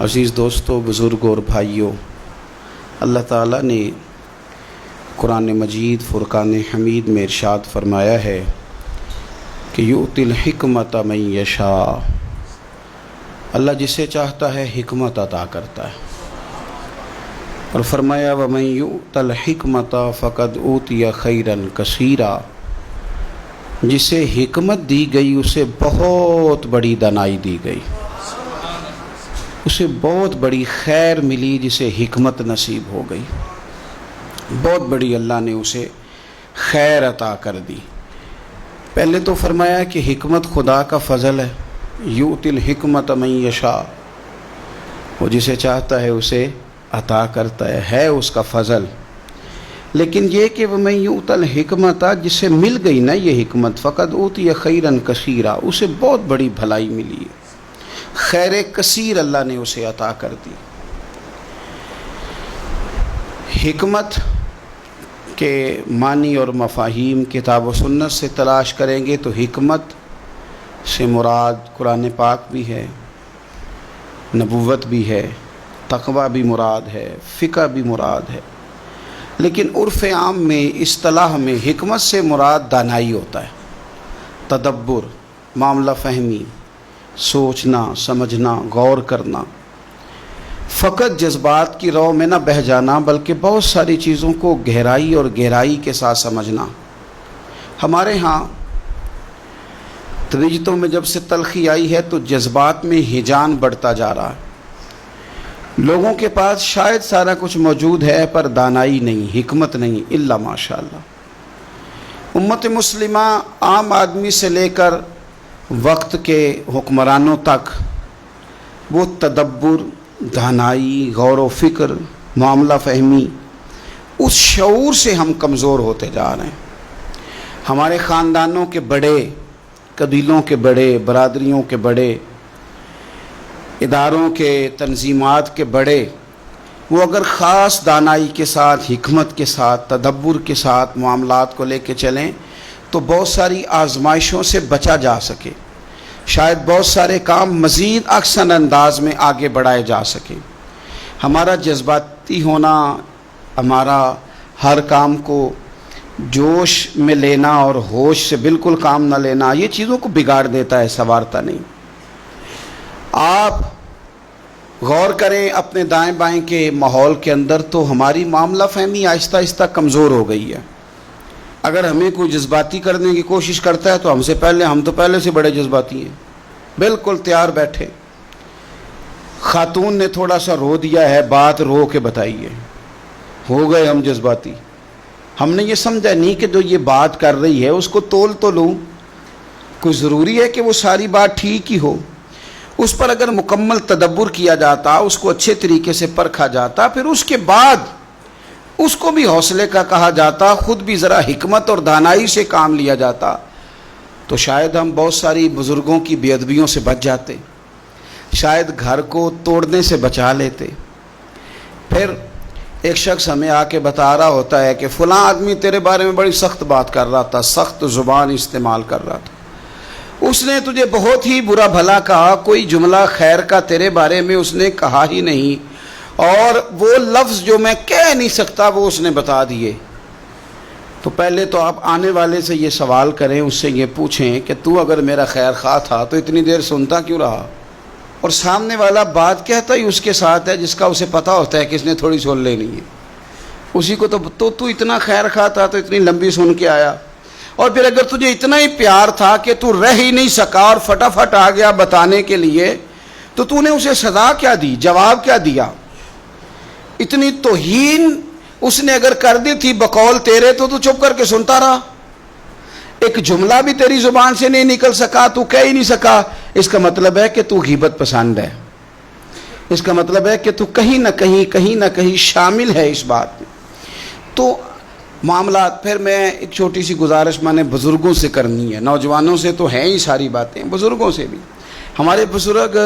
عزیز دوستو، بزرگوں اور بھائیوں، اللہ تعالیٰ نے قرآن مجید فرقان حمید میں ارشاد فرمایا ہے کہ یؤتی الحکمت من یشاء، اللہ جسے چاہتا ہے حکمت عطا کرتا ہے، اور فرمایا ومن یؤت الحکمت فقد اوتی خیرا کثیرا، جسے حکمت دی گئی اسے بہت بڑی دانائی دی گئی، اسے بہت بڑی خیر ملی جسے حکمت نصیب ہو گئی، بہت بڑی اللہ نے اسے خیر عطا کر دی۔ پہلے تو فرمایا کہ حکمت خدا کا فضل ہے، یؤتی الحکمت من یشاء، وہ جسے چاہتا ہے اسے عطا کرتا ہے اس کا فضل۔ لیکن یہ کہ ومن یؤت الحکمت، جسے مل گئی نا یہ حکمت، فقد اوتی خیرا کثیرا، اسے بہت بڑی بھلائی ملی ہے، خیر کثیر اللہ نے اسے عطا کر دی۔ حکمت کے معنی اور مفاہیم کتاب و سنت سے تلاش کریں گے تو حکمت سے مراد قرآن پاک بھی ہے، نبوت بھی ہے، تقوی بھی مراد ہے، فقہ بھی مراد ہے۔ لیکن عرف عام میں، اصطلاح میں حکمت سے مراد دانائی ہوتا ہے، تدبر، معاملہ فہمی، سوچنا، سمجھنا، غور کرنا، فقط جذبات کی رو میں نہ بہہ جانا بلکہ بہت ساری چیزوں کو گہرائی کے ساتھ سمجھنا۔ ہمارے ہاں طریقتوں میں جب سے تلخی آئی ہے تو جذبات میں ہیجان بڑھتا جا رہا ہے، لوگوں کے پاس شاید سارا کچھ موجود ہے پر دانائی نہیں، حکمت نہیں، الا ماشاءاللہ۔ امت مسلمہ عام آدمی سے لے کر وقت کے حکمرانوں تک وہ تدبر، دانائی، غور و فکر، معاملہ فہمی، اس شعور سے ہم کمزور ہوتے جا رہے ہیں۔ ہمارے خاندانوں کے بڑے، قبیلوں کے بڑے، برادریوں کے بڑے، اداروں کے، تنظیمات کے بڑے، وہ اگر خاص دانائی کے ساتھ، حکمت کے ساتھ، تدبر کے ساتھ معاملات کو لے کے چلیں تو بہت ساری آزمائشوں سے بچا جا سکے، شاید بہت سارے کام مزید احسن انداز میں آگے بڑھائے جا سکیں۔ ہمارا جذباتی ہونا، ہمارا ہر کام کو جوش میں لینا اور ہوش سے بالکل کام نہ لینا، یہ چیزوں کو بگاڑ دیتا ہے، سنوارتا نہیں۔ آپ غور کریں اپنے دائیں بائیں کے ماحول کے اندر تو ہماری معاملہ فہمی آہستہ آہستہ کمزور ہو گئی ہے۔ اگر ہمیں کوئی جذباتی کرنے کی کوشش کرتا ہے تو ہم تو پہلے سے بڑے جذباتی ہیں، بالکل تیار بیٹھے۔ خاتون نے تھوڑا سا رو دیا ہے، بات رو کے بتائیے، ہو گئے ہم جذباتی۔ ہم نے یہ سمجھا نہیں کہ جو یہ بات کر رہی ہے اس کو تول تو لوں، کوئی ضروری ہے کہ وہ ساری بات ٹھیک ہی ہو۔ اس پر اگر مکمل تدبر کیا جاتا، اس کو اچھے طریقے سے پرکھا جاتا، پھر اس کے بعد اس کو بھی حوصلے کا کہا جاتا، خود بھی ذرا حکمت اور دانائی سے کام لیا جاتا، تو شاید ہم بہت ساری بزرگوں کی بے ادبیوں سے بچ جاتے، شاید گھر کو توڑنے سے بچا لیتے۔ پھر ایک شخص ہمیں آ کے بتا رہا ہوتا ہے کہ فلاں آدمی تیرے بارے میں بڑی سخت بات کر رہا تھا، سخت زبان استعمال کر رہا تھا، اس نے تجھے بہت ہی برا بھلا کہا، کوئی جملہ خیر کا تیرے بارے میں اس نے کہا ہی نہیں، اور وہ لفظ جو میں کہہ نہیں سکتا وہ اس نے بتا دیے۔ تو پہلے تو آپ آنے والے سے یہ سوال کریں، اس سے یہ پوچھیں کہ تو اگر میرا خیر خواہ تھا تو اتنی دیر سنتا کیوں رہا؟ اور سامنے والا بات کہتا ہی اس کے ساتھ ہے جس کا اسے پتہ ہوتا ہے کہ اس نے تھوڑی سن لینی ہے، اسی کو تو اتنا خیر خواہ تھا تو اتنی لمبی سن کے آیا، اور پھر اگر تجھے اتنا ہی پیار تھا کہ تو رہ ہی نہیں سکا اور فٹافٹ آ گیا بتانے کے لیے، تو نے اسے سزا کیا دی، جواب کیا دیا؟ اتنی توہین اس نے اگر کر دی تھی بقول تیرے تو چپ کر کے سنتا رہا، ایک جملہ بھی تیری زبان سے نہیں نکل سکا، تو کہہ ہی نہیں سکا، اس کا مطلب ہے کہ تو غیبت پسند ہے، اس کا مطلب ہے کہ تو کہیں نہ کہیں شامل ہے اس بات میں۔ تو معاملات، پھر میں ایک چھوٹی سی گزارش میں نے بزرگوں سے کرنی ہے، نوجوانوں سے تو ہیں ہی ساری باتیں، بزرگوں سے بھی۔ ہمارے بزرگ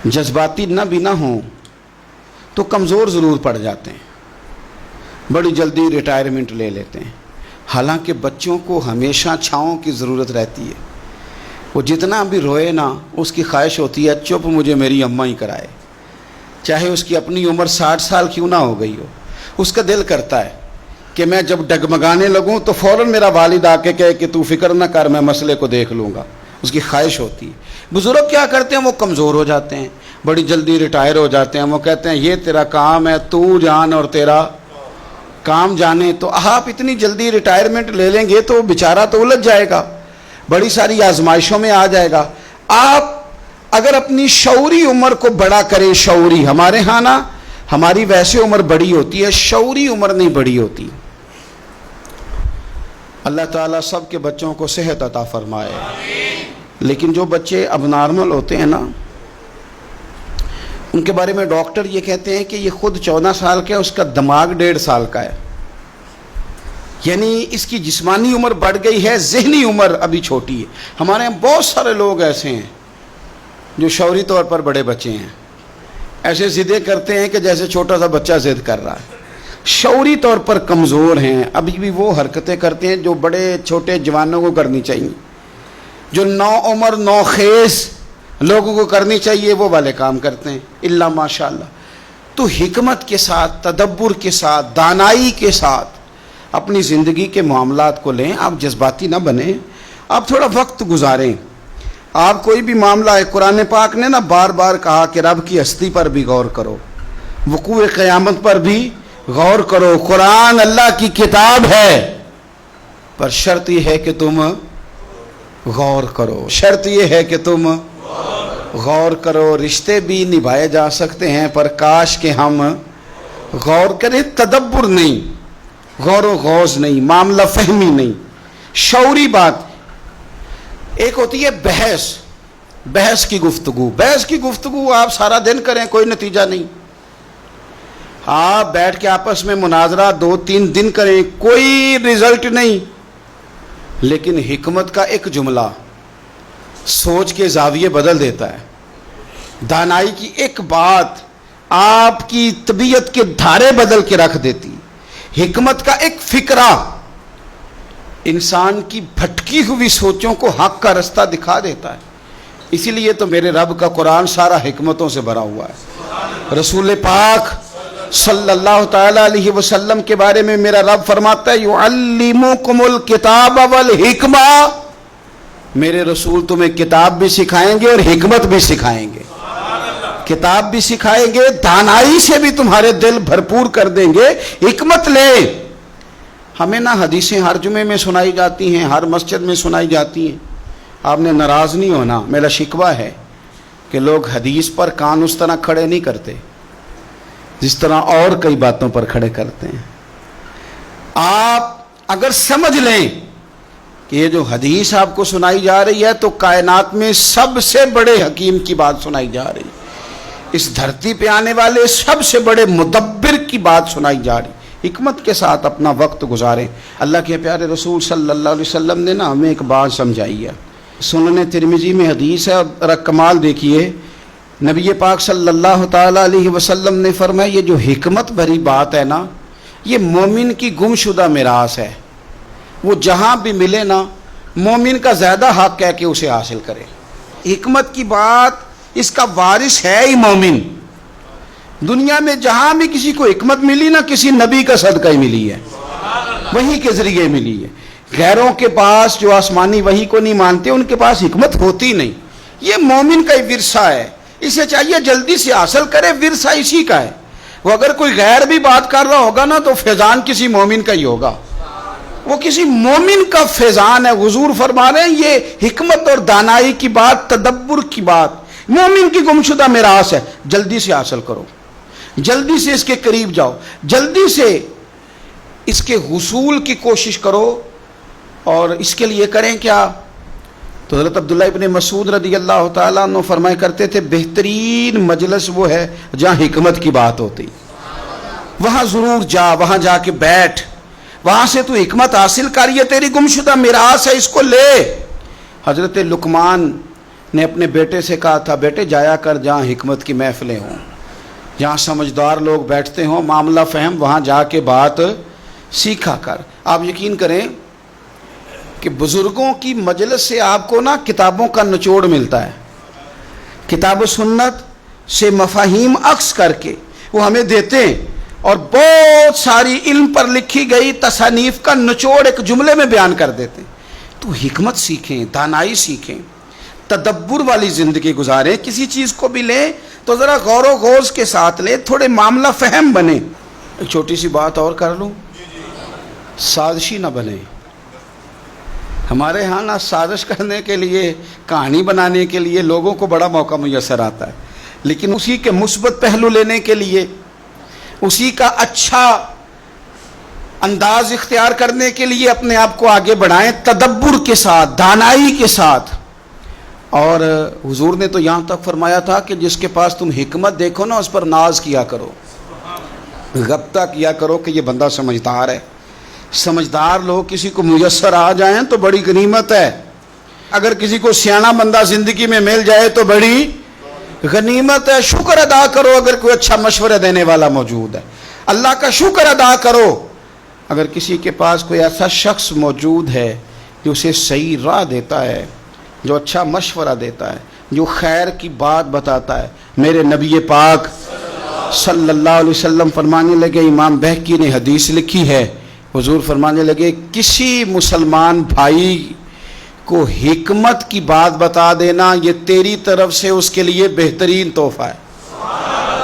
جذباتی نہ ہوں تو کمزور ضرور پڑ جاتے ہیں، بڑی جلدی ریٹائرمنٹ لے لیتے ہیں، حالانکہ بچوں کو ہمیشہ چھاؤں کی ضرورت رہتی ہے۔ وہ جتنا بھی روئے نا اس کی خواہش ہوتی ہے چپ مجھے میری اماں ہی کرائے، چاہے اس کی اپنی عمر 60 سال کیوں نہ ہو گئی ہو، اس کا دل کرتا ہے کہ میں جب ڈگمگانے لگوں تو فوراً میرا والد آ کے کہے کہ تو فکر نہ کر میں مسئلے کو دیکھ لوں گا، اس کی خواہش ہوتی ہے۔ بزرگ کیا کرتے ہیں، وہ کمزور ہو جاتے ہیں، بڑی جلدی ریٹائر ہو جاتے ہیں، وہ کہتے ہیں یہ تیرا کام ہے، تو جان اور تیرا کام جانے۔ تو آپ اتنی جلدی ریٹائرمنٹ لے لیں گے تو بیچارہ تو الجھ جائے گا، بڑی ساری آزمائشوں میں آ جائے گا۔ آپ اگر اپنی شعوری عمر کو بڑا کریں، شعوری، ہمارے ہاں نا ہماری ویسے عمر بڑی ہوتی ہے، شعوری عمر نہیں بڑی ہوتی۔ اللہ تعالیٰ سب کے بچوں کو صحت عطا فرمائے، لیکن جو بچے اب نارمل ہوتے ہیں نا ان کے بارے میں ڈاکٹر یہ کہتے ہیں کہ یہ خود 14 سال کا ہے، اس کا دماغ 1.5 سال کا ہے، یعنی اس کی جسمانی عمر بڑھ گئی ہے، ذہنی عمر ابھی چھوٹی ہے۔ ہمارے یہاں بہت سارے لوگ ایسے ہیں جو شعوری طور پر بڑے بچے ہیں، ایسے ضدیں کرتے ہیں کہ جیسے چھوٹا سا بچہ ضد کر رہا ہے، شعوری طور پر کمزور ہیں، ابھی بھی وہ حرکتیں کرتے ہیں جو بڑے چھوٹے جوانوں کو کرنی چاہیے، جو نو عمر نو خیز لوگوں کو کرنی چاہیے وہ والے کام کرتے ہیں، الا ماشاء اللہ۔ تو حکمت کے ساتھ، تدبر کے ساتھ، دانائی کے ساتھ اپنی زندگی کے معاملات کو لیں، آپ جذباتی نہ بنیں، آپ تھوڑا وقت گزاریں۔ آپ کوئی بھی معاملہ ہے، قرآن پاک نے نا بار بار کہا کہ رب کی ہستی پر بھی غور کرو، وقوع قیامت پر بھی غور کرو، قرآن اللہ کی کتاب ہے، پر شرط یہ ہے کہ تم غور کرو، شرط یہ ہے کہ تم غور کرو۔ رشتے بھی نبھائے جا سکتے ہیں پر کاش کہ ہم غور کریں، تدبر نہیں، غور و غوض نہیں، معاملہ فہمی نہیں، شعوری بات۔ ایک ہوتی ہے بحث کی گفتگو، بحث کی گفتگو آپ سارا دن کریں کوئی نتیجہ نہیں، آپ بیٹھ کے آپس میں مناظرہ 2-3 دن کریں کوئی رزلٹ نہیں، لیکن حکمت کا ایک جملہ سوچ کے زاویے بدل دیتا ہے، دانائی کی ایک بات آپ کی طبیعت کے دھارے بدل کے رکھ دیتی، حکمت کا ایک فکرہ انسان کی بھٹکی ہوئی سوچوں کو حق کا رستہ دکھا دیتا ہے۔ اسی لیے تو میرے رب کا قرآن سارا حکمتوں سے بھرا ہوا ہے۔ رسول پاک صلی اللہ تعالی علیہ وسلم کے بارے میں میرا رب فرماتا ہے یعلمکم الکتاب والحکمہ، میرے رسول تمہیں کتاب بھی سکھائیں گے اور حکمت بھی سکھائیں گے، کتاب بھی سکھائیں گے، دانائی سے بھی تمہارے دل بھرپور کر دیں گے۔ حکمت لے، ہمیں نہ حدیثیں ہر جمعے میں سنائی جاتی ہیں، ہر مسجد میں سنائی جاتی ہیں، آپ نے ناراض نہیں ہونا، میرا شکوہ ہے کہ لوگ حدیث پر کان اس طرح کھڑے نہیں کرتے جس طرح اور کئی باتوں پر کھڑے کرتے ہیں۔ آپ اگر سمجھ لیں کہ یہ جو حدیث آپ کو سنائی جا رہی ہے تو کائنات میں سب سے بڑے حکیم کی بات سنائی جا رہی ہے، اس دھرتی پہ آنے والے سب سے بڑے مدبر کی بات سنائی جا رہی، حکمت کے ساتھ اپنا وقت گزاریں۔ اللہ کے پیارے رسول صلی اللہ علیہ وسلم نے نا ہمیں ایک بات سمجھائی ہے، سنن ترمذی میں حدیث ہے، اور کمال دیکھیے، نبی پاک صلی اللہ تعالی علیہ وسلم نے فرمایا یہ جو حکمت بھری بات ہے نا یہ مومن کی گم شدہ میراث ہے، وہ جہاں بھی ملے نا مومن کا زیادہ حق ہے کہ اسے حاصل کرے۔ حکمت کی بات اس کا وارث ہے ہی مومن، دنیا میں جہاں بھی کسی کو حکمت ملی نا کسی نبی کا صدقہ ہی ملی ہے، وحی کے ذریعے ملی ہے۔ غیروں کے پاس جو آسمانی وحی کو نہیں مانتے ان کے پاس حکمت ہوتی نہیں، یہ مومن کا ہی ورثہ ہے، اسے چاہیے جلدی سے حاصل کرے، ورثہ اسی کا ہے۔ وہ اگر کوئی غیر بھی بات کر رہا ہوگا نا تو فیضان کسی مومن کا ہی ہوگا، وہ کسی مومن کا فیضان ہے۔ حضور فرما رہے ہیں یہ حکمت اور دانائی کی بات، تدبر کی بات مومن کی گمشدہ میراث ہے، جلدی سے حاصل کرو، جلدی سے اس کے قریب جاؤ، جلدی سے اس کے حصول کی کوشش کرو۔ اور اس کے لیے کریں کیا؟ تو حضرت عبداللہ ابن مسعود رضی اللہ تعالیٰ عنہ فرمایا کرتے تھے بہترین مجلس وہ ہے جہاں حکمت کی بات ہوتی، وہاں ضرور جا، وہاں جا کے بیٹھ، وہاں سے تو حکمت حاصل کر، یہ تیری گمشدہ میراث ہے، اس کو لے۔ حضرت لقمان نے اپنے بیٹے سے کہا تھا بیٹے جایا کر جہاں حکمت کی محفلیں ہوں، جہاں سمجھدار لوگ بیٹھتے ہوں، معاملہ فہم، وہاں جا کے بات سیکھا کر۔ آپ یقین کریں کہ بزرگوں کی مجلس سے آپ کو نا کتابوں کا نچوڑ ملتا ہے، کتاب و سنت سے مفاہیم عکس کر کے وہ ہمیں دیتے ہیں، اور بہت ساری علم پر لکھی گئی تصانیف کا نچوڑ ایک جملے میں بیان کر دیتے ہیں۔ تو حکمت سیکھیں، دانائی سیکھیں، تدبر والی زندگی گزاریں، کسی چیز کو بھی لیں تو ذرا غور و غوض کے ساتھ لیں، تھوڑے معاملہ فہم بنے۔ ایک چھوٹی سی بات اور کر لوں، سازشی نہ بنے۔ ہمارے ہاں نا سازش کرنے کے لیے، کہانی بنانے کے لیے لوگوں کو بڑا موقع میسر آتا ہے، لیکن اسی کے مثبت پہلو لینے کے لیے، اسی کا اچھا انداز اختیار کرنے کے لیے اپنے آپ کو آگے بڑھائیں، تدبر کے ساتھ، دانائی کے ساتھ۔ اور حضور نے تو یہاں تک فرمایا تھا کہ جس کے پاس تم حکمت دیکھو نا اس پر ناز کیا کرو، غبطہ کیا کرو کہ یہ بندہ سمجھدار ہے۔ سمجھدار لوگ کسی کو میسر آ جائیں تو بڑی غنیمت ہے، اگر کسی کو سیاںا بندہ زندگی میں مل جائے تو بڑی غنیمت ہے۔ شکر ادا کرو اگر کوئی اچھا مشورہ دینے والا موجود ہے، اللہ کا شکر ادا کرو اگر کسی کے پاس کوئی ایسا شخص موجود ہے جو اسے صحیح راہ دیتا ہے، جو اچھا مشورہ دیتا ہے، جو خیر کی بات بتاتا ہے۔ میرے نبی پاک صلی اللہ علیہ وسلم فرمانے لگے، امام بہقی نے حدیث لکھی ہے، حضور فرمانے لگے کسی مسلمان بھائی کو حکمت کی بات بتا دینا یہ تیری طرف سے اس کے لیے بہترین تحفہ ہے،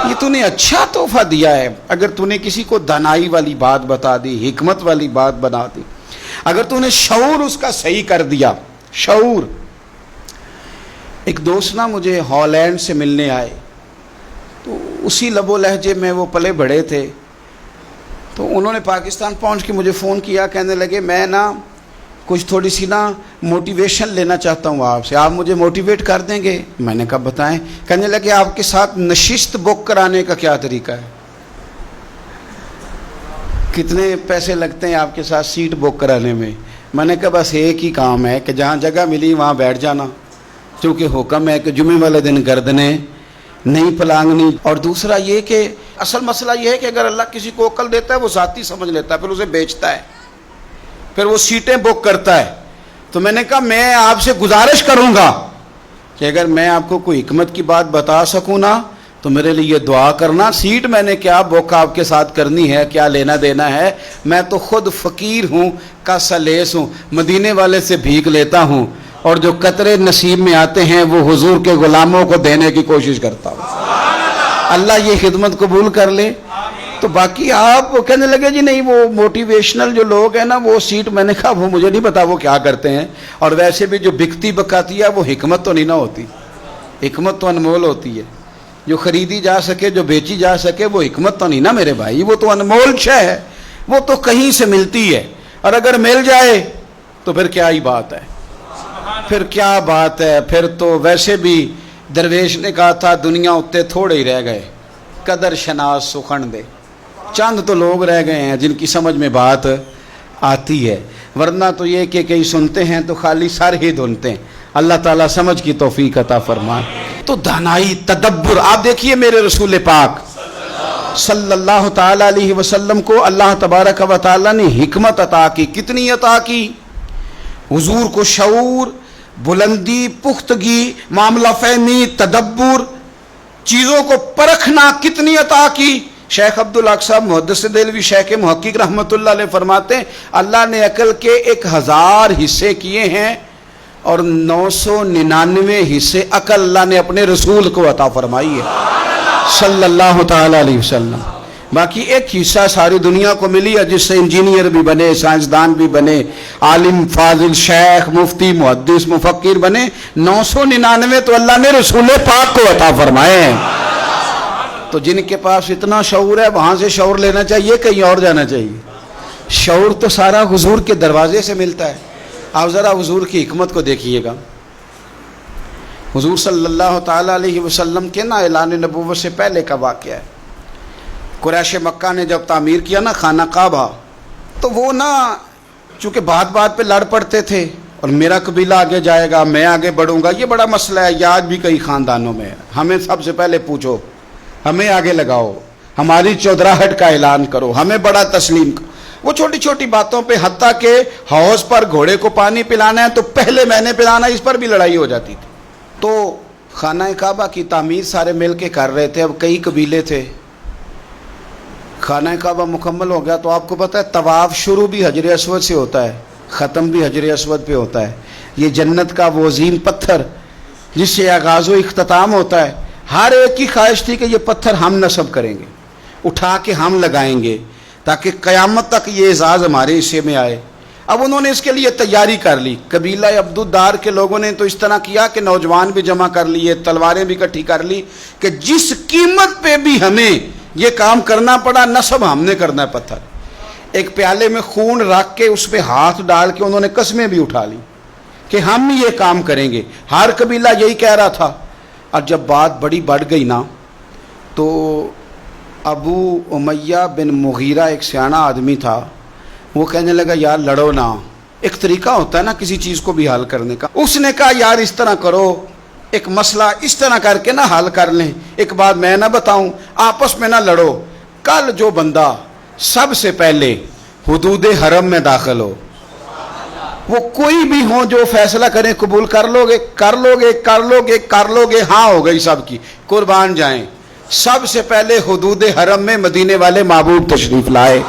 یہ تو نے اچھا تحفہ دیا ہے۔ اگر تو نے کسی کو دانائی والی بات بتا دی، حکمت والی بات بنا دی، اگر تو نے شعور اس کا صحیح کر دیا، شعور۔ ایک دوست نا مجھے ہالینڈ سے ملنے آئے، تو اسی لب و لہجے میں وہ پلے بڑھے تھے، تو انہوں نے پاکستان پہنچ کے مجھے فون کیا، کہنے لگے میں نا کچھ تھوڑی سی نا موٹیویشن لینا چاہتا ہوں آپ سے، آپ مجھے موٹیویٹ کر دیں گے؟ میں نے کہا بتائیں۔ کہنے لگے آپ کے ساتھ نشست بک کرانے کا کیا طریقہ ہے، کتنے پیسے لگتے ہیں آپ کے ساتھ سیٹ بک کرانے میں؟ میں نے کہا بس ایک ہی کام ہے کہ جہاں جگہ ملی وہاں بیٹھ جانا، کیونکہ حکم ہے کہ جمعے والے دن گردنیں نہیں پلانگنی۔ اور دوسرا یہ کہ اصل مسئلہ یہ ہے کہ اگر اللہ کسی کو عقل دیتا ہے وہ ذاتی سمجھ لیتا ہے، پھر اسے بیچتا ہے، پھر وہ سیٹیں بک کرتا ہے۔ تو میں نے کہا میں آپ سے گزارش کروں گا کہ اگر میں آپ کو کوئی حکمت کی بات بتا سکوں نا تو میرے لیے دعا کرنا۔ سیٹ میں نے کیا بک آپ کے ساتھ کرنی ہے، کیا لینا دینا ہے، میں تو خود فقیر ہوں، کا سلیس ہوں، مدینے والے سے بھیک لیتا ہوں، اور جو قطرے نصیب میں آتے ہیں وہ حضور کے غلاموں کو دینے کی کوشش کرتا ہوں۔ اللہ یہ خدمت قبول کر لے۔ تو باقی آپ کہنے لگے جی نہیں وہ موٹیویشنل جو لوگ ہیں نا وہ سیٹ، میں نے کہا وہ مجھے نہیں پتا وہ کیا کرتے ہیں، اور ویسے بھی جو بکتی بکاتی ہے وہ حکمت تو نہیں نہ ہوتی، حکمت تو انمول ہوتی ہے، جو خریدی جا سکے، جو بیچی جا سکے، وہ حکمت تو نہیں نا میرے بھائی، وہ تو انمول شے ہے، وہ تو کہیں سے ملتی ہے، اور اگر مل جائے تو پھر کیا ہی بات ہے، پھر کیا بات ہے، پھر تو ویسے بھی درویش نے کہا تھا دنیا اتے تھوڑے ہی رہ گئے، قدر شناس سخن دے، چند تو لوگ رہ گئے ہیں جن کی سمجھ میں بات آتی ہے، ورنہ تو یہ کہ کئی سنتے ہیں تو خالی سر ہی دھنتے ہیں۔ اللہ تعالیٰ سمجھ کی توفیق عطا فرمائے۔ تو دانائی، تدبر، آپ دیکھیے میرے رسول پاک صلی اللہ تعالیٰ علیہ وسلم کو اللہ تبارک و تعالیٰ نے حکمت عطا کی، کتنی عطا کی؟ حضور کو شعور، بلندی، پختگی، معاملہ فہمی، تدبر، چیزوں کو پرکھنا کتنی عطا کی۔ شیخ عبدالاقصی محدث دہلوی شیخ محقق رحمۃ اللہ علیہ فرماتے ہیں اللہ نے عقل کے 1000 حصے کیے ہیں اور 999 حصے عقل اللہ نے اپنے رسول کو عطا فرمائی ہے صلی اللہ تعالیٰ علیہ وسلم۔ باقی ایک حصہ ساری دنیا کو ملی ہے جس سے انجینئر بھی بنے، سائنسدان بھی بنے، عالم فاضل شیخ مفتی محدث مفکر بنے، 999 تو اللہ نے رسول پاک کو عطا فرمائے ہیں۔ تو جن کے پاس اتنا شعور ہے وہاں سے شعور لینا چاہیے، کہیں اور جانا چاہیے؟ شعور تو سارا حضور کے دروازے سے ملتا ہے۔ آپ ذرا حضور کی حکمت کو دیکھیے گا۔ حضور صلی اللہ تعالیٰ علیہ وسلم کے نا اعلان نبوت سے پہلے کا واقعہ ہے۔ قریش مکہ نے جب تعمیر کیا نا خانہ کعبہ، تو وہ نا چونکہ بات بات پہ لڑ پڑتے تھے، اور میرا قبیلہ آگے جائے گا، میں آگے بڑھوں گا، یہ بڑا مسئلہ ہے، یہ آج بھی کئی خاندانوں میں ہے۔ ہمیں سب سے پہلے پوچھو، ہمیں آگے لگاؤ، ہماری چودراہٹ کا اعلان کرو، ہمیں بڑا تسلیم کرو۔ وہ چھوٹی چھوٹی باتوں پہ، حتیٰ کہ حوض پر گھوڑے کو پانی پلانا ہے تو پہلے میں نے پلانا، اس پر بھی لڑائی ہو جاتی تھی۔ تو خانہ کعبہ کی تعمیر سارے مل کے کر رہے تھے، اب کئی قبیلے تھے، خانہ کعبہ مکمل ہو گیا تو آپ کو پتہ ہے طواف شروع بھی حجر اسود سے ہوتا ہے، ختم بھی حجر اسود پہ ہوتا ہے۔ یہ جنت کا وہ عظیم پتھر جس سے آغاز و اختتام ہوتا ہے، ہر ایک کی خواہش تھی کہ یہ پتھر ہم نصب کریں گے، اٹھا کے ہم لگائیں گے تاکہ قیامت تک یہ اعزاز ہمارے حصے میں آئے۔ اب انہوں نے اس کے لیے تیاری کر لی۔ قبیلہ عبدالدار کے لوگوں نے تو اس طرح کیا کہ نوجوان بھی جمع کر لیے، تلواریں بھی اکٹھی کر لی کہ جس قیمت پہ بھی ہمیں یہ کام کرنا پڑا، نصب ہم نے کرنا ہے پتھر۔ ایک پیالے میں خون رکھ کے اس پہ ہاتھ ڈال کے انہوں نے قسمیں بھی اٹھا لی کہ ہم یہ کام کریں گے۔ ہر قبیلہ یہی کہہ رہا تھا۔ اور جب بات بڑی بڑھ گئی نا تو ابو امیہ بن مغیرہ ایک سیاںہ آدمی تھا، وہ کہنے لگا یار لڑو نا، ایک طریقہ ہوتا ہے نا کسی چیز کو بھی حل کرنے کا۔ اس نے کہا یار اس طرح کرو، ایک مسئلہ اس طرح کر کے نہ حل کر لیں، ایک بات میں نہ بتاؤں، آپس میں نہ لڑو، کل جو بندہ سب سے پہلے حدود حرم میں داخل ہو، وہ کوئی بھی ہو جو فیصلہ کریں قبول کر لو گے، کر لو گے، کر لو گے، کر لو گے، ہاں ہو گئی سب کی، قربان جائیں۔ سب سے پہلے حدود حرم میں مدینے والے محبوب تشریف لائے،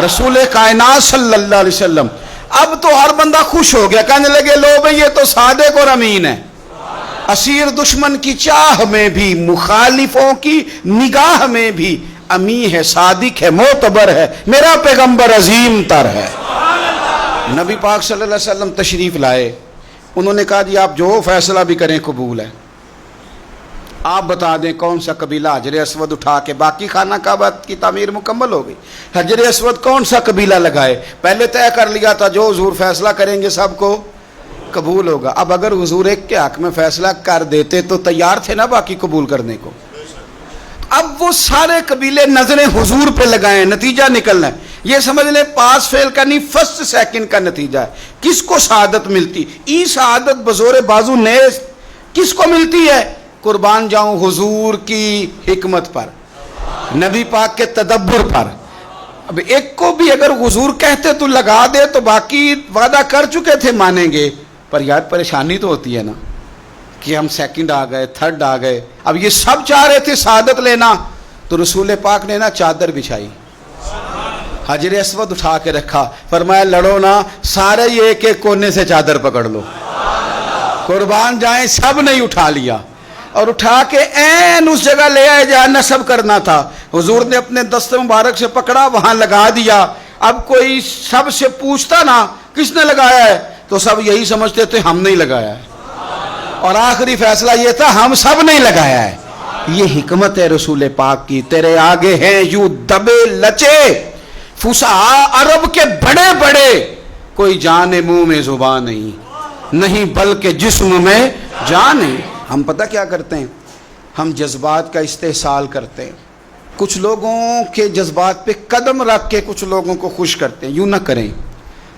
رسول کائنات صلی اللہ علیہ وسلم۔ اب تو ہر بندہ خوش ہو گیا، کہنے لگے لو بھئی یہ تو صادق اور امین ہے، اسیر دشمن کی چاہ میں بھی، مخالفوں کی نگاہ میں بھی امین ہے، صادق ہے، معتبر ہے، میرا پیغمبر عظیم تر ہے۔ نبی پاک صلی اللہ علیہ وسلم تشریف لائے، انہوں نے کہا جی آپ جو فیصلہ بھی کریں قبول ہے، آپ بتا دیں کون سا قبیلہ حجر اسود اٹھا کے، باقی خانہ کعبہ کی تعمیر مکمل ہو گئی، حجر اسود کون سا قبیلہ لگائے، پہلے طے کر لیا تھا جو حضور فیصلہ کریں گے سب کو قبول ہوگا۔ اب اگر حضور ایک کے حق میں فیصلہ کر دیتے تو تیار تھے نا باقی قبول کرنے کو۔ اب وہ سارے قبیلے نظریں حضور پہ لگائیں، نتیجہ نکلنا ہے، یہ سمجھ لیں پاس فیل کا نہیں، فرسٹ سیکنڈ کا نتیجہ ہے۔ کس کو شہادت ملتی؟ ای شہادت بزور بازو نیز کس کو ملتی ہے؟ قربان جاؤں حضور کی حکمت پر، نبی پاک کے تدبر پر۔ اب ایک کو بھی اگر حضور کہتے تو لگا دے تو باقی وعدہ کر چکے تھے مانیں گے، پر یار پریشانی تو ہوتی ہے نا کہ ہم سیکنڈ آ گئے، تھرڈ آ گئے۔ اب یہ سب چاہ رہے تھے شہادت لینا، تو رسول پاک نے نا چادر بچھائی، حجر اسود اٹھا کے رکھا، فرمایا لڑو نا، سارے یہ ایک ایک کونے سے چادر پکڑ لو، قربان جائیں۔ سب نے اٹھا لیا اور اٹھا کے این اس جگہ لے آئے جہاں نصب کرنا تھا۔ حضور نے اپنے دست مبارک سے پکڑا، وہاں لگا دیا۔ اب کوئی سب سے پوچھتا نا کس نے لگایا ہے تو سب یہی سمجھتے تھے ہم نہیں لگایا ہے، اور آخری فیصلہ یہ تھا ہم سب نہیں لگایا ہے۔ یہ حکمت ہے رسول پاک کی۔ تیرے آگے ہیں یوں دبے لچے فصحاء عرب کے بڑے بڑے، کوئی جان منہ میں زبان نہیں بلکہ جسم میں جان نہیں۔ ہم پتہ کیا کرتے ہیں؟ ہم جذبات کا استحصال کرتے ہیں، کچھ لوگوں کے جذبات پہ قدم رکھ کے کچھ لوگوں کو خوش کرتے ہیں۔ یوں نہ کریں،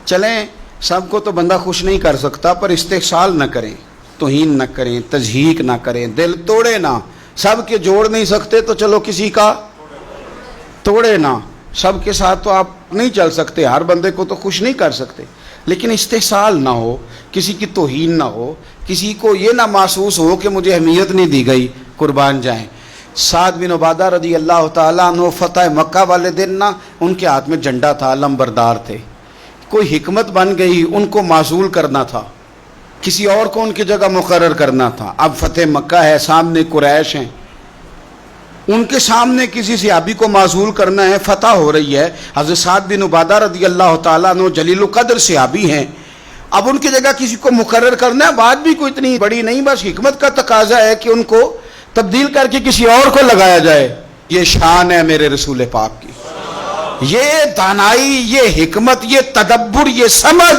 چلیں سب کو تو بندہ خوش نہیں کر سکتا، پر استحصال نہ کریں، توہین نہ کریں، تضحیک نہ کریں، دل توڑے نہ۔ سب کے جوڑ نہیں سکتے تو چلو کسی کا توڑے نہ، سب کے ساتھ تو آپ نہیں چل سکتے، ہر بندے کو تو خوش نہیں کر سکتے، لیکن استحصال نہ ہو، کسی کی توہین نہ ہو، کسی کو یہ نہ محسوس ہو کہ مجھے اہمیت نہیں دی گئی، قربان جائیں۔ سعد بن عبادہ رضی اللہ تعالیٰ عنہ فتح مکہ والے دن نا ان کے ہاتھ میں جھنڈا تھا، علمبردار تھے، کوئی حکمت بن گئی، ان کو معزول کرنا تھا، کسی اور کو ان کی جگہ مقرر کرنا تھا۔ اب فتح مکہ ہے، سامنے قریش ہیں، ان کے سامنے کسی صحابی کو معزول کرنا ہے، فتح ہو رہی ہے، حضرت سعد بن عبادہ رضی اللہ تعالیٰ عنہ جلیل القدر صحابی ہیں، اب ان کی جگہ کسی کو مقرر کرنا ہے، بات بھی کوئی اتنی بڑی نہیں، بس حکمت کا تقاضا ہے کہ ان کو تبدیل کر کے کسی اور کو لگایا جائے۔ یہ شان ہے میرے رسول پاک کی، یہ دانائی، یہ حکمت، یہ تدبر، یہ سمجھ،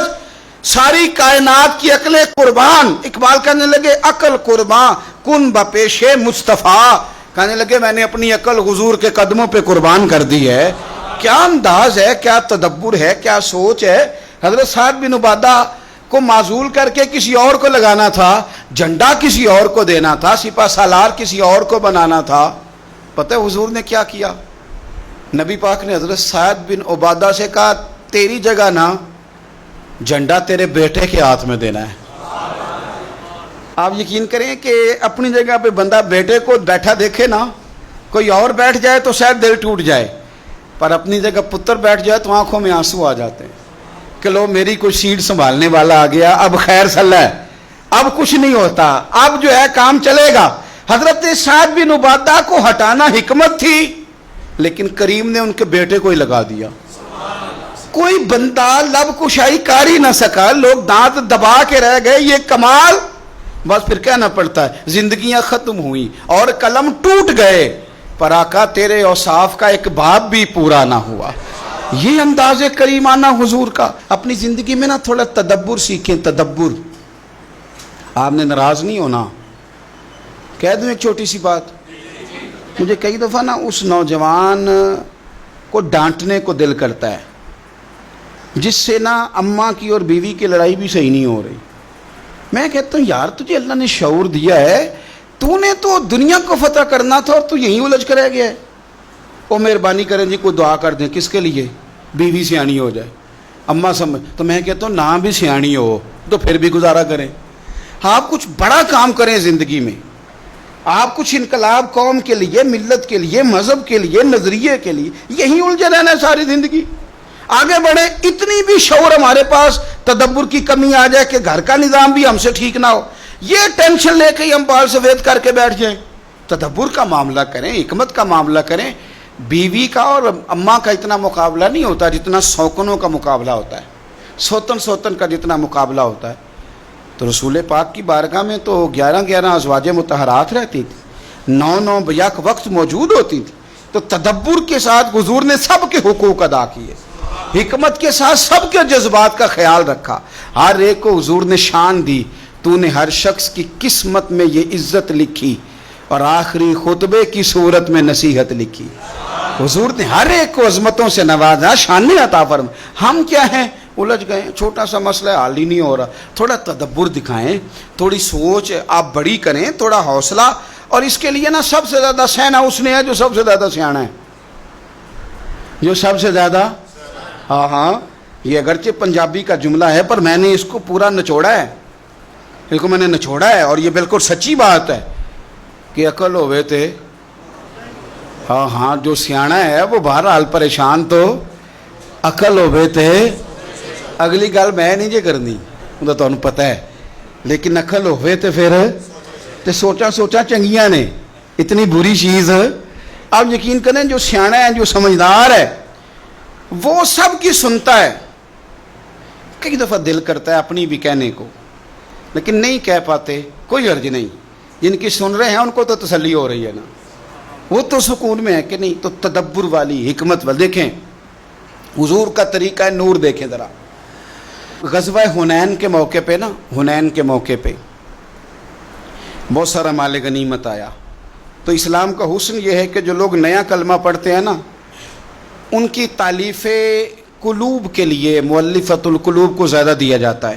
ساری کائنات کی عقلیں قربان۔ اقبال کہنے لگے عقل قربان کن بپیش مصطفیٰ، کہنے لگے میں نے اپنی عقل حضور کے قدموں پہ قربان کر دی ہے۔ کیا انداز ہے، کیا تدبر ہے، کیا سوچ ہے۔ حضرت سعد بن عبادہ کو معزول کر کے کسی اور کو لگانا تھا، جھنڈا کسی اور کو دینا تھا، سپہ سالار کسی اور کو بنانا تھا۔ پتہ ہے حضور نے کیا کیا؟ نبی پاک نے حضرت سعد بن عبادہ سے کہا تیری جگہ نا جھنڈا تیرے بیٹے کے ہاتھ میں دینا ہے. آپ یقین کریں کہ اپنی جگہ پہ بندہ بیٹے کو بیٹھا دیکھے نا, کوئی اور بیٹھ جائے تو شاید دل ٹوٹ جائے, پر اپنی جگہ پتر بیٹھ جائے تو آنکھوں میں آنسو آ جاتے ہیں کہ لو میری کوئی سیٹ سنبھالنے والا آ گیا, اب خیر صلاح ہے, اب کچھ نہیں ہوتا, اب جو ہے کام چلے گا. حضرت سعد بن عبادہ کو ہٹانا حکمت تھی, لیکن کریم نے ان کے بیٹے کو ہی لگا دیا. کوئی بندہ لب کشائی کر ہی نہ سکا, لوگ دانت دبا کے رہ گئے, یہ کمال. بس پھر کہنا پڑتا ہے زندگیاں ختم ہوئی اور قلم ٹوٹ گئے, پر آقا تیرے اوصاف کا ایک باب بھی پورا نہ ہوا. یہ انداز کریمانہ حضور کا. اپنی زندگی میں نا تھوڑا تدبر سیکھیں, تدبر. آپ نے ناراض نہیں ہونا. کہہ دوں ایک چھوٹی سی بات, مجھے کئی دفعہ نا اس نوجوان کو ڈانٹنے کو دل کرتا ہے جس سے نا اماں کی اور بیوی کی لڑائی بھی صحیح نہیں ہو رہی. میں کہتا ہوں یار تجھے اللہ نے شعور دیا ہے, تو نے تو دنیا کو فتح کرنا تھا اور تو یہیں الجھ کر رہ گیا ہے. وہ مہربانی کریں جی کوئی دعا کر دیں, کس کے لیے؟ بیوی سیانی ہو جائے, اماں سمجھ. تو میں کہتا ہوں نہ بھی سیانی ہو تو پھر بھی گزارا کریں. آپ کچھ بڑا کام کریں زندگی میں, آپ کچھ انقلاب قوم کے لیے, ملت کے لیے, مذہب کے لیے, نظریے کے لیے, یہیں الجھے رہنا ہے ساری زندگی. آگے بڑھیں. اتنی بھی شعور ہمارے پاس تدبر کی کمی آ جائے کہ گھر کا نظام بھی ہم سے ٹھیک نہ ہو, یہ ٹینشن لے کے ہم بال سفید کر کے بیٹھ جائیں. تدبر کا معاملہ کریں, حکمت کا معاملہ کریں. بیوی کا اور اماں کا اتنا مقابلہ نہیں ہوتا جتنا سوکنوں کا مقابلہ ہوتا ہے, سوتن کا جتنا مقابلہ ہوتا ہے. تو رسول پاک کی بارگاہ میں تو 11 ازواج مطہرات رہتی تھی, 9 بیک وقت موجود ہوتی تھی. تو تدبر کے ساتھ حضور نے سب کے حقوق ادا کیے, حکمت کے ساتھ سب کے جذبات کا خیال رکھا, ہر ایک کو حضور نے شان دی. تو نے ہر شخص کی قسمت میں یہ عزت لکھی اور آخری خطبے کی صورت میں نصیحت لکھی. حضور نے ہر ایک کو عظمتوں سے نوازا, شان عطا فرما. ہم کیا ہیں, الجھ گئے, چھوٹا سا مسئلہ حل ہی نہیں ہو رہا. تھوڑا تدبر دکھائیں, تھوڑی سوچ آپ بڑی کریں, تھوڑا حوصلہ. اور اس کے لیے نا سب سے زیادہ سینا اس نے ہے جو سب سے زیادہ سیانا ہے, جو سب سے زیادہ. ہاں یہ اگرچہ پنجابی کا جملہ ہے پر میں نے اس کو پورا نچوڑا ہے, اس کو میں نے نچوڑا ہے, اور یہ بالکل سچی بات ہے کہ عقل ہوئے تھے. ہاں جو سیانا ہے وہ بہرحال پریشان تو عقل ہوئے تھے. اگلی گل میں نہیں جے کرنی, وہ تو تمہیں پتہ ہے, لیکن عقل ہوئے تھے پھر تے سوچا چنگیاں نے, اتنی بری چیز. آپ یقین کریں جو سیانا ہے, جو سمجھدار ہے, وہ سب کی سنتا ہے. کئی دفعہ دل کرتا ہے اپنی بھی کہنے کو, لیکن نہیں کہہ پاتے. کوئی حرج نہیں, جن کی سن رہے ہیں ان کو تو تسلی ہو رہی ہے نا, وہ تو سکون میں ہے کہ نہیں. تو تدبر والی, حکمت والی. دیکھیں حضور کا طریقہ نور دیکھیں ذرا. غزوہ حنین کے موقع پہ نا, حنین کے موقع پہ بہت سارا مال غنیمت آیا. تو اسلام کا حسن یہ ہے کہ جو لوگ نیا کلمہ پڑھتے ہیں نا, ان کی تالیف قلوب کے لیے مؤلفۃ القلوب کو زیادہ دیا جاتا ہے,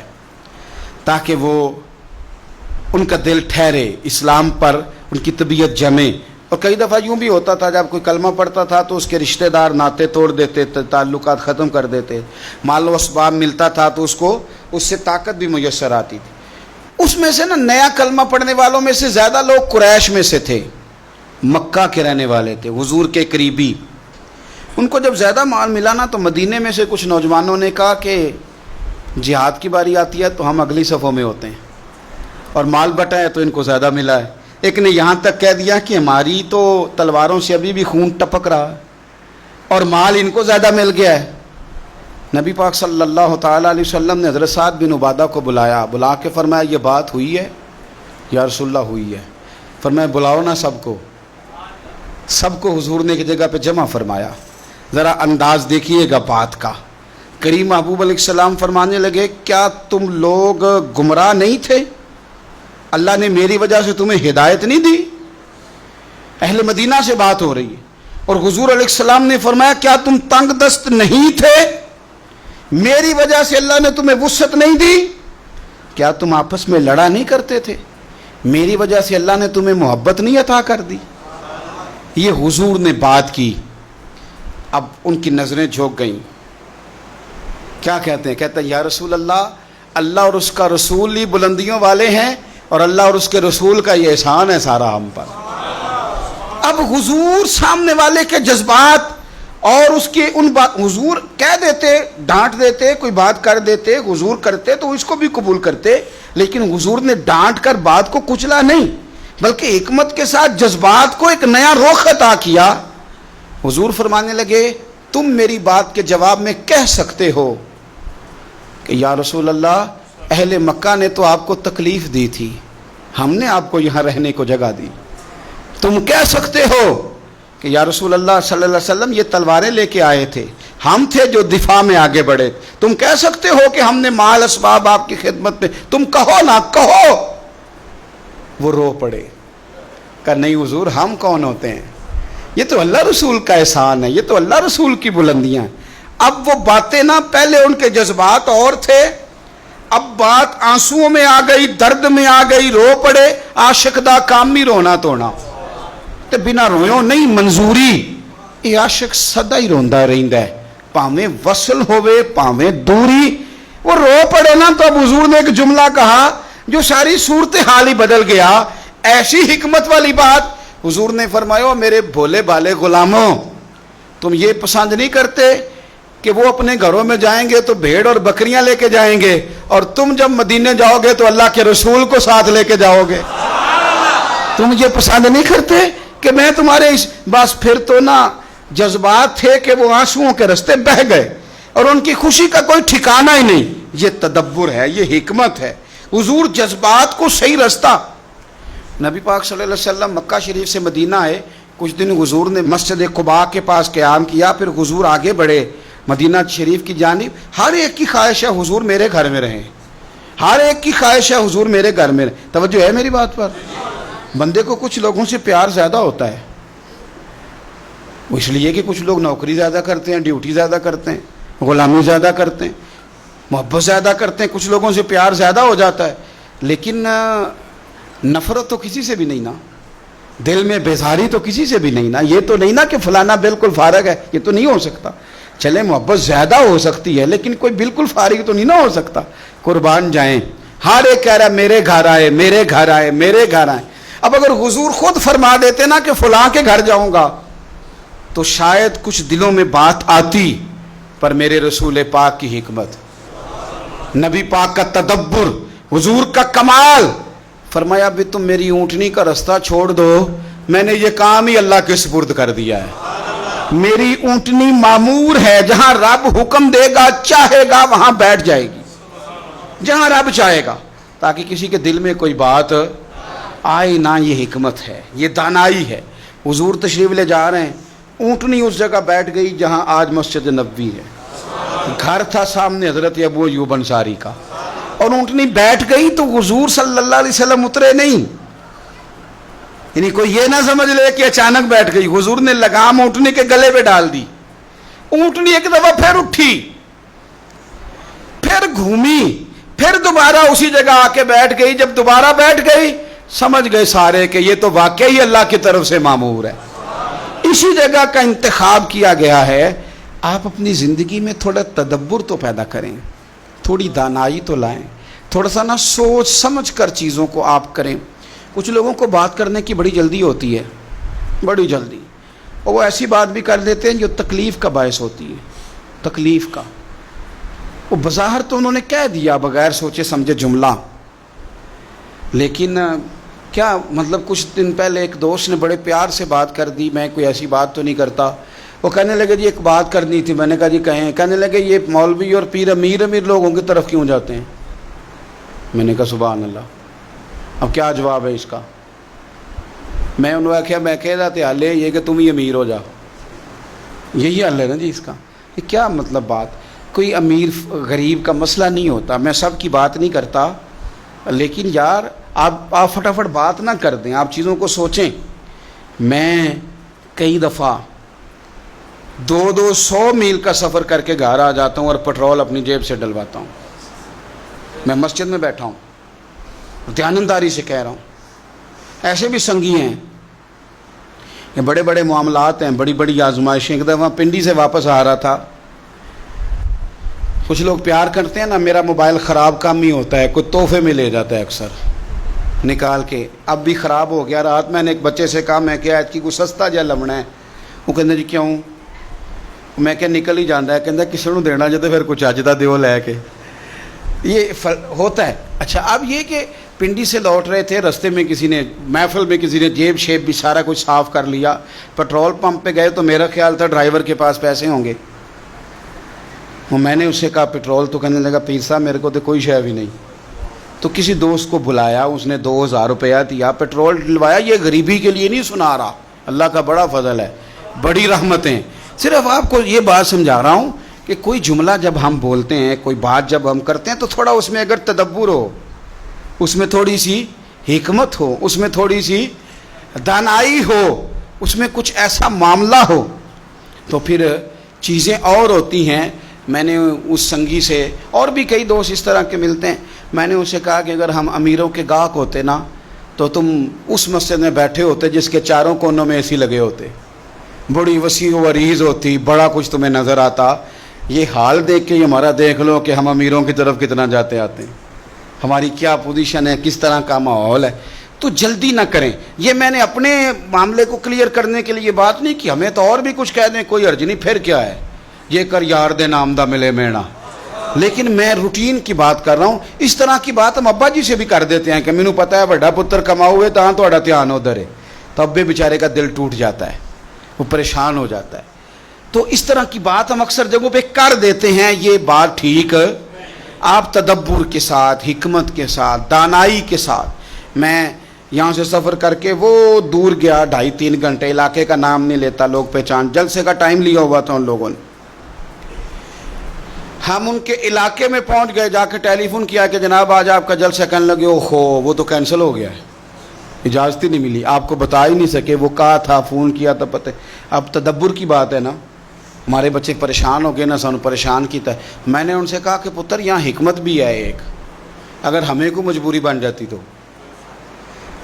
تاکہ وہ ان کا دل ٹھہرے اسلام پر, ان کی طبیعت جمے. اور کئی دفعہ یوں بھی ہوتا تھا جب کوئی کلمہ پڑھتا تھا تو اس کے رشتہ دار ناطے توڑ دیتے, تعلقات ختم کر دیتے, مال و اسباب ملتا تھا تو اس سے طاقت بھی میسر آتی تھی. اس میں سے نا نیا کلمہ پڑھنے والوں میں سے زیادہ لوگ قریش میں سے تھے, مکہ کے رہنے والے تھے, حضور کے قریبی. ان کو جب زیادہ مال ملا نا تو مدینے میں سے کچھ نوجوانوں نے کہا کہ جہاد کی باری آتی ہے تو ہم اگلی صفوں میں ہوتے ہیں, اور مال بٹا ہے تو ان کو زیادہ ملا ہے. ایک نے یہاں تک کہہ دیا کہ ہماری تو تلواروں سے ابھی بھی خون ٹپک رہا ہے اور مال ان کو زیادہ مل گیا ہے. نبی پاک صلی اللہ تعالیٰ علیہ وسلم نے حضرت سعد بن عبادہ کو بلا کے فرمایا یہ بات ہوئی ہے یا رسول اللہ؟ ہوئی ہے. فرمایا بلاؤ نا سب کو حضور نے ایک جگہ پہ جمع فرمایا. ذرا انداز دیکھیے گا بات کا. کریم محبوب علیہ السلام فرمانے لگے کیا تم لوگ گمراہ نہیں تھے؟ اللہ نے میری وجہ سے تمہیں ہدایت نہیں دی؟ اہل مدینہ سے بات ہو رہی ہے. اور حضور علیہ السلام نے فرمایا کیا تم تنگ دست نہیں تھے؟ میری وجہ سے اللہ نے تمہیں وسعت نہیں دی؟ کیا تم آپس میں لڑا نہیں کرتے تھے؟ میری وجہ سے اللہ نے تمہیں محبت نہیں عطا کر دی؟ یہ حضور نے بات کی. اب ان کی نظریں جھک گئیں. کیا کہتے ہیں؟ کہتے ہیں یا رسول اللہ، اللہ اور اس کا رسول ہی بلندیوں والے ہیں اور اللہ اور اس کے رسول کا یہ احسان ہے سارا ہم پر. اب حضور سامنے والے کے جذبات اور اس کے ان بات، حضور کہہ دیتے، ڈانٹ دیتے، کوئی بات کر دیتے، حضور کرتے تو اس کو بھی قبول کرتے، لیکن حضور نے ڈانٹ کر بات کو کچلا نہیں، بلکہ حکمت کے ساتھ جذبات کو ایک نیا رخ عطا کیا. حضور فرمانے لگے تم میری بات کے جواب میں کہہ سکتے ہو کہ یا رسول اللہ، اہل مکہ نے تو آپ کو تکلیف دی تھی، ہم نے آپ کو یہاں رہنے کو جگہ دی. تم کہہ سکتے ہو کہ یا رسول اللہ صلی اللہ علیہ وسلم یہ تلواریں لے کے آئے تھے، ہم تھے جو دفاع میں آگے بڑھے. تم کہہ سکتے ہو کہ ہم نے مال اسباب آپ کی خدمت میں، تم کہو نہ کہو. وہ رو پڑے، کہ نہیں حضور ہم کون ہوتے ہیں، یہ تو اللہ رسول کا احسان ہے، یہ تو اللہ رسول کی بلندیاں. اب وہ باتیں نہ، پہلے ان کے جذبات اور تھے، اب بات آنسوؤں میں آ گئی، درد میں آ گئی، رو پڑے. عاشق دا کام ہی رونا توڑنا تے بنا رویوں نہیں منظوری. یہ عاشق سدا ہی روندا رہندا ہے، پاویں وصل ہوئے پاویں دوری. وہ رو پڑے نا تو اب حضور نے ایک جملہ کہا جو ساری صورتحال ہی بدل گیا. ایسی حکمت والی بات حضور نے فرمایا میرے بھولے بھالے غلاموں، تم یہ پسند نہیں کرتے کہ وہ اپنے گھروں میں جائیں گے تو بھیڑ اور بکریاں لے کے جائیں گے، اور تم جب مدینے جاؤ گے تو اللہ کے رسول کو ساتھ لے کے جاؤ گے. تم یہ پسند نہیں کرتے کہ میں تمہارے بس پھر تو نا جذبات تھے کہ وہ آنسوؤں کے رستے بہہ گئے اور ان کی خوشی کا کوئی ٹھکانہ ہی نہیں. یہ تدبر ہے، یہ حکمت ہے. حضور جذبات کو صحیح رستہ. نبی پاک صلی اللہ علیہ وسلم مکہ شریف سے مدینہ آئے، کچھ دن حضور نے مسجد قباء کے پاس قیام کیا، پھر حضور آگے بڑھے مدینہ شریف کی جانب. ہر ایک کی خواہش ہے حضور میرے گھر میں رہیں، ہر ایک کی خواہش ہے حضور میرے گھر میں رہیں. توجہ ہے میری بات پر؟ بندے کو کچھ لوگوں سے پیار زیادہ ہوتا ہے، وہ اس لیے کہ کچھ لوگ نوکری زیادہ کرتے ہیں، ڈیوٹی زیادہ کرتے ہیں، غلامی زیادہ کرتے ہیں، محبت زیادہ کرتے ہیں، کچھ لوگوں سے پیار زیادہ ہو جاتا ہے. لیکن نفرت تو کسی سے بھی نہیں نا، دل میں بیزاری تو کسی سے بھی نہیں نا. یہ تو نہیں نا کہ فلانا بالکل فارغ ہے، یہ تو نہیں ہو سکتا. چلے محبت زیادہ ہو سکتی ہے لیکن کوئی بالکل فارغ تو نہیں نہ ہو سکتا. قربان جائیں، ہر ایک کہہ رہا ہے میرے گھر آئے، میرے گھر آئے، میرے گھر آئے. اب اگر حضور خود فرما دیتے نا کہ فلاں کے گھر جاؤں گا تو شاید کچھ دلوں میں بات آتی، پر میرے رسول پاک کی حکمت، نبی پاک کا تدبر، حضور کا کمال. فرمایا بھی تم میری اونٹنی کا رستہ چھوڑ دو، میں نے یہ کام ہی اللہ کے سپرد کر دیا ہے. میری اونٹنی معمور ہے، جہاں رب حکم دے گا چاہے گا وہاں بیٹھ جائے گی، جہاں رب چاہے گا، تاکہ کسی کے دل میں کوئی بات آئے نہ. یہ حکمت ہے، یہ دانائی ہے. حضور تشریف لے جا رہے ہیں، اونٹنی اس جگہ بیٹھ گئی جہاں آج مسجد نبوی ہے. گھر تھا سامنے حضرت ابو ایوب انصاری کا، اور اونٹنی بیٹھ گئی تو حضور صلی اللہ علیہ وسلم اترے نہیں. یعنی کوئی یہ نہ سمجھ لے کہ اچانک بیٹھ گئی. حضور نے لگام اونٹنی کے گلے پہ ڈال دی. اونٹنی ایک دفعہ پھر اٹھی، پھر گھومی، پھر دوبارہ اسی جگہ آ کے بیٹھ گئی. جب دوبارہ بیٹھ گئی سمجھ گئے سارے کہ یہ تو واقعی اللہ کی طرف سے مامور ہے. اسی جگہ کا انتخاب کیا گیا ہے. آپ اپنی زندگی میں تھوڑا تدبر تو پیدا کریں، تھوڑی دانائی تو لائیں، تھوڑا سا نا سوچ سمجھ کر چیزوں کو آپ کریں. کچھ لوگوں کو بات کرنے کی بڑی جلدی ہوتی ہے، بڑی جلدی، اور وہ ایسی بات بھی کر دیتے ہیں جو تکلیف کا باعث ہوتی ہے. تکلیف کا وہ بظاہر تو انہوں نے کہہ دیا بغیر سوچے سمجھے جملہ، لیکن کیا مطلب کچھ دن پہلے ایک دوست نے بڑے پیار سے بات کر دی. میں کوئی ایسی بات تو نہیں کرتا. وہ کہنے لگے جی ایک بات کرنی تھی. میں نے کہا جی کہیں. کہنے لگے یہ مولوی اور پیر امیر لوگوں کی طرف کیوں جاتے ہیں؟ میں نے کہا سبحان اللہ، اب کیا جواب ہے اس کا؟ میں انہوں نے کہا میں کہہ رہا تھا حل ہے یہ کہ تم ہی امیر ہو جاؤ. یہی حل ہے نا جی اس کا. یہ کیا مطلب بات؟ کوئی امیر غریب کا مسئلہ نہیں ہوتا. میں سب کی بات نہیں کرتا، لیکن یار آپ فٹافٹ بات نہ کر دیں، آپ چیزوں کو سوچیں. میں کئی دفعہ 200 میل کا سفر کر کے گھر آ جاتا ہوں اور پٹرول اپنی جیب سے ڈلواتا ہوں. میں مسجد میں بیٹھا ہوں، دیانتداری سے کہہ رہا ہوں. ایسے بھی سنگی ہیں یہ بڑے بڑے معاملات ہیں، بڑی بڑی آزمائشیں. ایک دفعہ پنڈی سے واپس آ رہا تھا. کچھ لوگ پیار کرتے ہیں نا، میرا موبائل خراب کم ہی ہوتا ہے، کوئی تحفے میں لے جاتا ہے اکثر نکال کے. اب بھی خراب ہو گیا. رات میں نے ایک بچے سے کہا میں کیا ایت کی کوئی سستا جا لمنا ہے. وہ کہتے جی کیوں؟ میں کہ نکل ہی جانا ہے. کہتا کسی کو دینا جاتا پھر کچھ اجدا دیو لے کے. یہ ہوتا ہے. اچھا اب یہ کہ پنڈی سے لوٹ رہے تھے، رستے میں کسی نے محفل میں کسی نے جیب شیب بھی سارا کچھ صاف کر لیا. پیٹرول پمپ پہ گئے تو میرا خیال تھا ڈرائیور کے پاس پیسے ہوں گے. وہ میں نے اسے کہا پیٹرول، تو کہنے لگا پیر صاحب میرے کو تو کوئی شے بھی نہیں. تو کسی دوست کو بلایا، اس نے 2000 روپیہ دیا، پیٹرول ڈلوایا. یہ غریبی کے لیے نہیں سنا رہا، اللہ کا بڑا فضل ہے، بڑی رحمتیں. صرف آپ کو یہ بات سمجھا رہا ہوں کہ کوئی جملہ جب ہم بولتے ہیں، کوئی بات جب ہم کرتے ہیں، تو تھوڑا اس میں اگر تدبر ہو، اس میں تھوڑی سی حکمت ہو، اس میں تھوڑی سی دانائی ہو، اس میں کچھ ایسا معاملہ ہو، تو پھر چیزیں اور ہوتی ہیں. میں نے اس سنگی سے، اور بھی کئی دوست اس طرح کے ملتے ہیں، میں نے اسے کہا کہ اگر ہم امیروں کے گاہک ہوتے نا تو تم اس مسجد میں بیٹھے ہوتے جس کے چاروں کونوں میں ایسی لگے ہوتے، بڑی وسیع و عریض ہوتی، بڑا کچھ تمہیں نظر آتا. یہ حال دیکھ کے ہمارا دیکھ لو کہ ہم امیروں کی طرف کتنا جاتے آتے ہیں، ہماری کیا پوزیشن ہے، کس طرح کا ماحول ہے. تو جلدی نہ کریں. یہ میں نے اپنے معاملے کو کلیئر کرنے کے لیے بات نہیں کی. ہمیں تو اور بھی کچھ کہہ دیں کوئی حرج نہیں، پھر کیا ہے، یہ کر یار دے نام دا ملے مینا. لیکن میں روٹین کی بات کر رہا ہوں. اس طرح کی بات ہم ابا جی سے بھی کر دیتے ہیں کہ مینوں پتہ ہے بڑا پتر کماؤ ہوئے تاں تہاڈا دھیان ادھر ہے، تو ابے بیچارے کا دل ٹوٹ جاتا ہے، وہ پریشان ہو جاتا ہے. تو اس طرح کی بات ہم اکثر جگہوں پہ کر دیتے ہیں. یہ بات ٹھیک، آپ تدبر کے ساتھ، حکمت کے ساتھ، دانائی کے ساتھ. میں یہاں سے سفر کر کے وہ دور گیا 2.5-3 گھنٹے، علاقے کا نام نہیں لیتا، لوگ پہچان، جلسے کا ٹائم لیا ہوا تھا ان لوگوں نے. ہم ان کے علاقے میں پہنچ گئے، جا کے ٹیلی فون کیا کہ جناب آج آپ کا جلسہ. کہنے لگے اوہو وہ تو کینسل ہو گیا ہے، اجازت ہی نہیں ملی، آپ کو بتا ہی نہیں سکے. وہ کہا تھا، فون کیا تھا، پتہ. اب تدبر کی بات ہے نا، ہمارے بچے پریشان ہو گئے نا، سانو پریشان کیتا ہے. میں نے ان سے کہا کہ پتر یہاں حکمت بھی ہے ایک، اگر ہمیں کو مجبوری بن جاتی تو.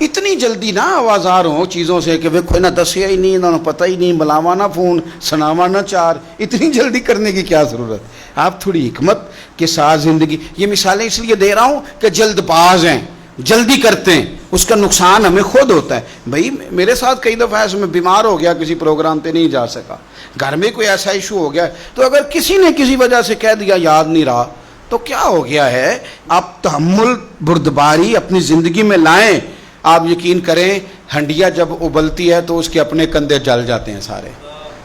اتنی جلدی نہ آوازار ہوں چیزوں سے کہ کوئی نہ دسیا ہی نہیں، انہوں نے پتہ ہی نہیں، بلاوا نہ فون، سناوا نہ چار. اتنی جلدی کرنے کی کیا ضرورت. آپ تھوڑی حکمت کے ساتھ زندگی. یہ مثالیں اس لیے دے رہا ہوں کہ جلد باز ہیں، جلدی کرتے ہیں، اس کا نقصان ہمیں خود ہوتا ہے. بھائی میرے ساتھ کئی دفعہ ایسے میں بیمار ہو گیا، کسی پروگرام پہ نہیں جا سکا، گھر میں کوئی ایسا ایشو ہو گیا، تو اگر کسی نے کسی وجہ سے کہہ دیا یاد نہیں رہا تو کیا ہو گیا ہے. آپ تحمل، بردباری اپنی زندگی میں لائیں. آپ یقین کریں ہنڈیا جب ابلتی ہے تو اس کے اپنے کندھے جل جاتے ہیں سارے،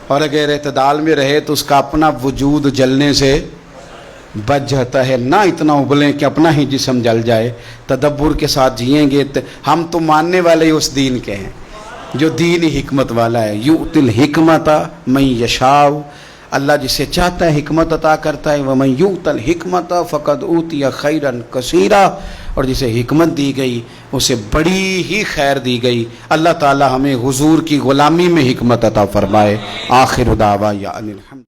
اور اگر اعتدال میں رہے تو اس کا اپنا وجود جلنے سے بچ جاتا ہے. نہ اتنا ابلیں کہ اپنا ہی جسم جل جائے. تدبر کے ساتھ جئیں گے. ہم تو ماننے والے اس دین کے ہیں جو دین حکمت والا ہے. یؤتی الحکمت من یشاء، اللہ جسے چاہتا ہے حکمت عطا کرتا ہے. ومن یؤت الحکمت فقد اوتی خیرا کثیرا، اور جسے حکمت دی گئی اسے بڑی ہی خیر دی گئی. اللہ تعالی ہمیں حضور کی غلامی میں حکمت عطا فرمائے. آخر دعوانا الحمد